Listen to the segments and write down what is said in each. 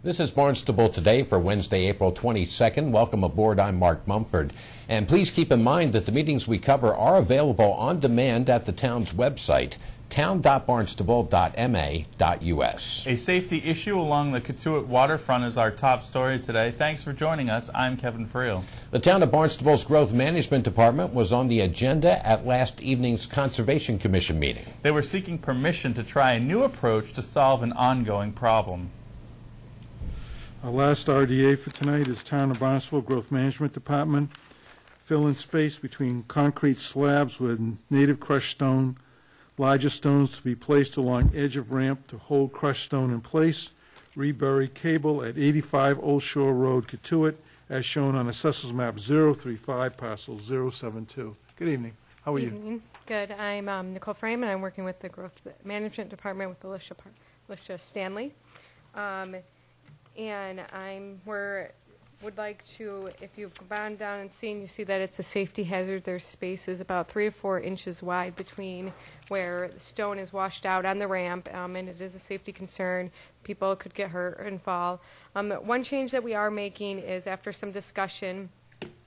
This is Barnstable Today for Wednesday, April 22nd. Welcome aboard. I'm Mark Mumford. And please keep in mind that the meetings we cover are available on demand at the town's website, town.barnstable.ma.us. A safety issue along the Cotuit waterfront is our top story today. Thanks for joining us. I'm Kevin Friel. The town of Barnstable's Growth Management Department was on the agenda at last evening's Conservation Commission meeting. They were seeking permission to try a new approach to solve an ongoing problem. Our last RDA for tonight is Town of Barnstable Growth Management Department. Fill in space between concrete slabs with native crushed stone, larger stones to be placed along edge of ramp to hold crushed stone in place. Rebury cable at 85 Old Shore Road, Cotuit, as shown on Assessors Map 035, parcel 072. Good evening. How are you? Good evening. Good. I'm Nicole Frame, and I'm working with the Growth Management Department with Alicia Stanley. And would like to, if you've gone down and seen, you see that it's a safety hazard. There's spaces about 3 to 4 inches wide between where the stone is washed out on the ramp, and it is a safety concern. People could get hurt and fall. One change that we are making is, after some discussion,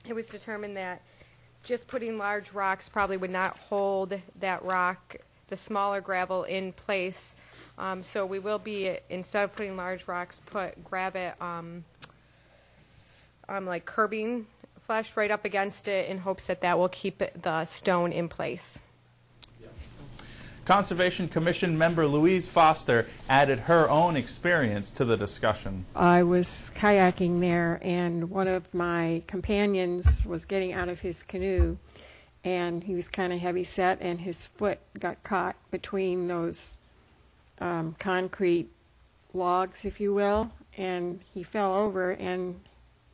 it was determined that just putting large rocks probably would not hold that rock, the smaller gravel, in place. So we will be, instead of putting large rocks, put gravel, like curbing flush right up against it, in hopes that that will keep the stone in place. Conservation Commission member Louise Foster added her own experience to the discussion. I was kayaking there, and one of my companions was getting out of his canoe, and he was kind of heavy set, and his foot got caught between those concrete logs, if you will, and he fell over and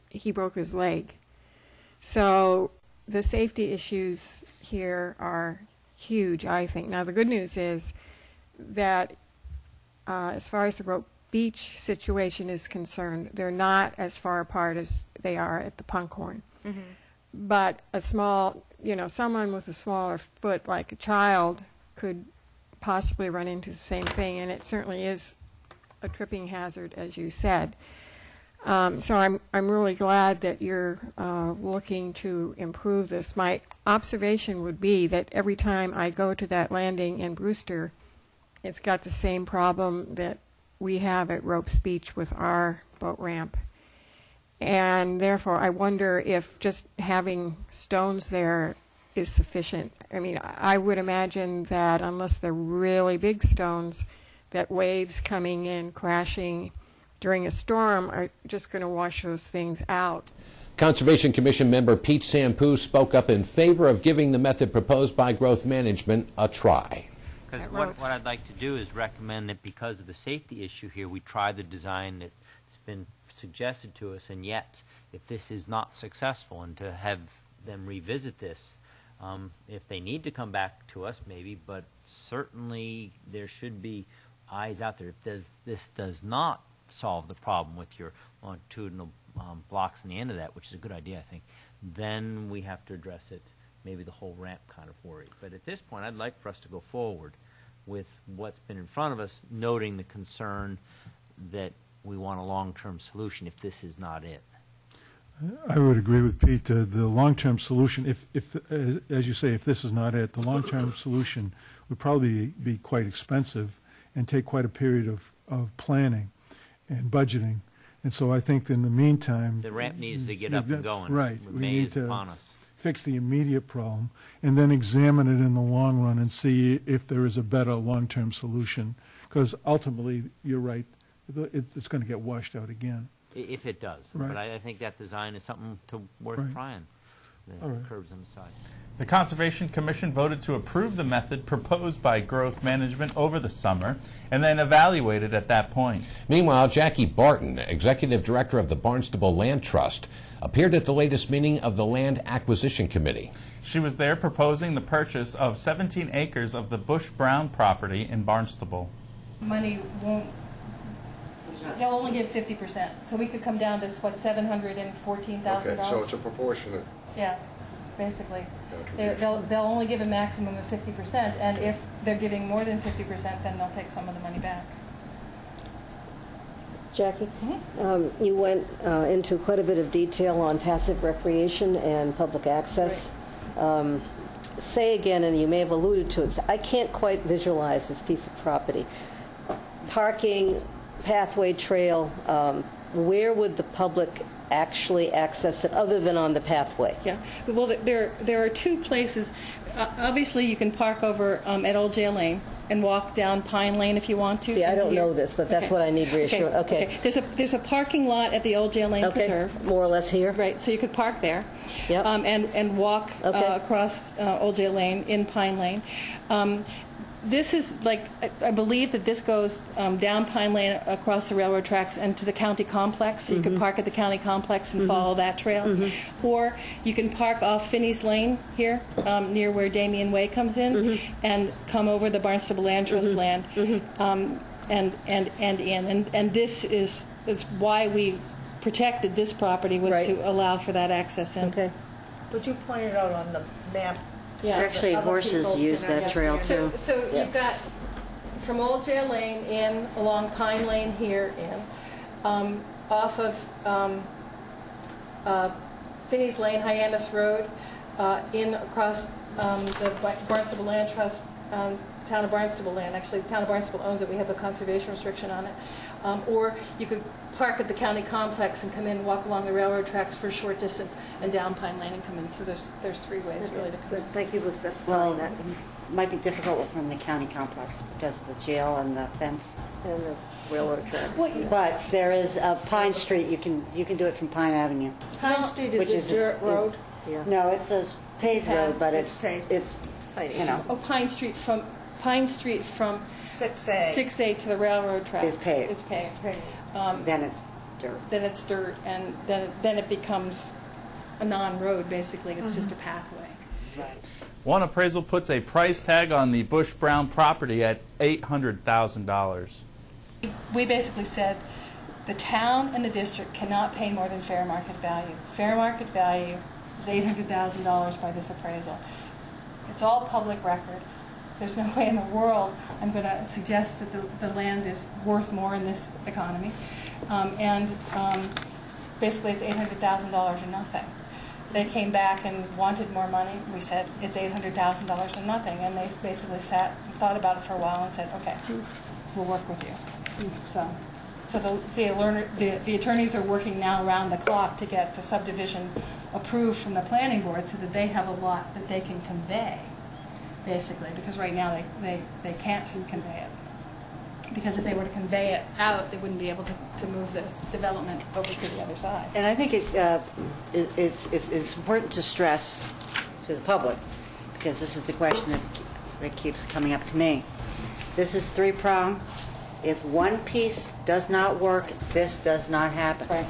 he broke his leg. So the safety issues here are huge, I think. Now, the good news is that as far as the Rope Beach situation is concerned, they're not as far apart as they are at the Punkhorn. Mm-hmm. But a small, someone with a smaller foot, like a child, could possibly run into the same thing, and it certainly is a tripping hazard, as you said. So I'm really glad that you're looking to improve this. My observation would be that every time I go to that landing in Brewster, it's got the same problem that we have at Ropes Beach with our boat ramp. And therefore, I wonder if just having stones there is sufficient. I mean, I would imagine that unless they're really big stones, that waves coming in, crashing during a storm are just going to wash those things out. Conservation Commission member Pete Sampu spoke up in favor of giving the method proposed by Growth Management a try. Because what I'd like to do is recommend that, because of the safety issue here, we try the design that's been suggested to us, and yet, if this is not successful, and to have them revisit this, if they need to come back to us, maybe, but certainly there should be eyes out there. If this does not solve the problem with your longitudinal blocks in the end of that, which is a good idea, I think, then we have to address it, maybe the whole ramp kind of worry. But at this point, I'd like for us to go forward with what's been in front of us, noting the concern that we want a long-term solution if this is not it. I would agree with Pete. The long-term solution, if as you say, if this is not it, the long-term solution would probably be quite expensive and take quite a period of planning and budgeting. And so I think in the meantime, the ramp needs to get up and going. Right. We need to upon us. Fix the immediate problem and then examine it in the long run and see if there is a better long-term solution. Because ultimately, you're right, it's going to get washed out again. If it does. Right. But I think that design is something worth Right. trying. The curbs on the side. The Conservation Commission voted to approve the method proposed by Growth Management over the summer, and then evaluate it at that point. Meanwhile, Jackie Barton, Executive Director of the Barnstable Land Trust, appeared at the latest meeting of the Land Acquisition Committee. She was there proposing the purchase of 17 acres of the Bush Brown property in Barnstable. Money won't, they'll only give 50%. So we could come down to, what, $714,000? Okay, so it's a proportionate. Yeah, basically. They'll only give a maximum of 50%, and if they're giving more than 50%, then they'll take some of the money back. Jackie, you went into quite a bit of detail on passive recreation and public access. Say again, and you may have alluded to it, I can't quite visualize this piece of property. Parking, pathway, trail, where would the public actually access it other than on the pathway? Yeah, well, there are two places. Obviously, you can park over at Old Jail Lane and walk down Pine Lane if you want to. See, I don't know this, but that's what I need reassurance. Okay. There's a parking lot at the Old Jail Lane Preserve. More or less here? Right, so you could park there. Yep. And walk across Old Jail Lane in Pine Lane. This is like, I believe that this goes down Pine Lane across the railroad tracks and to the county complex. So you can park at the county complex and follow that trail. Or you can park off Finney's Lane here, near where Damien Way comes in, and come over the Barnstable Land Trust land and in. And this is why we protected this property, was to allow for that access in. Okay. Would you point it out on the map? Yeah. Actually, horses use that trail too. So you've got from Old Jail Lane in, along Pine Lane here in, off of Finney's Lane, Hyannis Road, in across the Barnstable Land Trust, town of Barnstable land. Actually, the town of Barnstable owns it. We have the conservation restriction on it. Or you could park at the county complex and come in, walk along the railroad tracks for a short distance, and down Pine Lane and come in. So there's three ways really to come in. Thank you for specifying that. Might be difficult from the county complex because of the jail and the fence. And the railroad tracks. But there is Pine Street. You can do it from Pine Avenue. Pine Street Which is a dirt road? Yeah. No, it's a paved road, but it's Tiny. you know. Oh, Pine Street from 6A. 6A to the railroad tracks Is paved. Is paved. Then it's dirt. Then it's dirt, and then it becomes a non-road. Basically, it's just a pathway. Right. One appraisal puts a price tag on the Bush Brown property at $800,000. We basically said the town and the district cannot pay more than fair market value. Fair market value is $800,000 by this appraisal. It's all public record. There's no way in the world I'm going to suggest that the land is worth more in this economy. Basically it's $800,000 or nothing. They came back and wanted more money. We said it's $800,000 or nothing, and they basically sat and thought about it for a while and said, okay, we'll work with you. So the attorneys are working now around the clock to get the subdivision approved from the planning board so that they have a lot that they can convey, basically, because right now they can't convey it. Because if they were to convey it out, they wouldn't be able to move the development over to the other side. And I think it's important to stress to the public, because this is the question that keeps coming up to me. This is three-pronged. If one piece does not work, this does not happen. Right.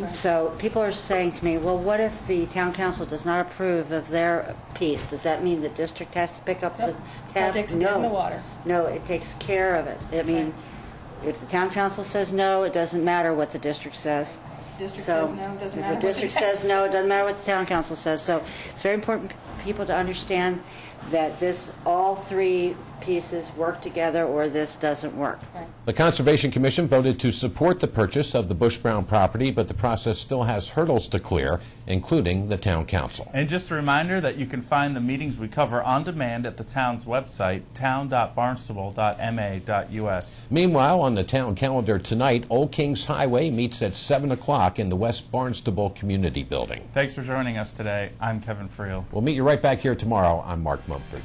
So people are saying to me, well, what if the town council does not approve of their piece? Does that mean the district has to pick up the tab? Project's dead in the water. No, it takes care of it. I mean, if the town council says no, it doesn't matter what the district says. District So says no, it doesn't if matter the district says no, it doesn't matter what the town council says. So it's very important for people to understand that all three pieces work together, or this doesn't work. Right. The Conservation Commission voted to support the purchase of the Bush Brown property, but the process still has hurdles to clear, including the town council. And just a reminder that you can find the meetings we cover on demand at the town's website, town.barnstable.ma.us. Meanwhile, on the town calendar tonight, Old Kings Highway meets at 7 o'clock in the West Barnstable Community Building. Thanks for joining us today. I'm Kevin Friel. We'll meet you right back here tomorrow. I'm Mark Mumford.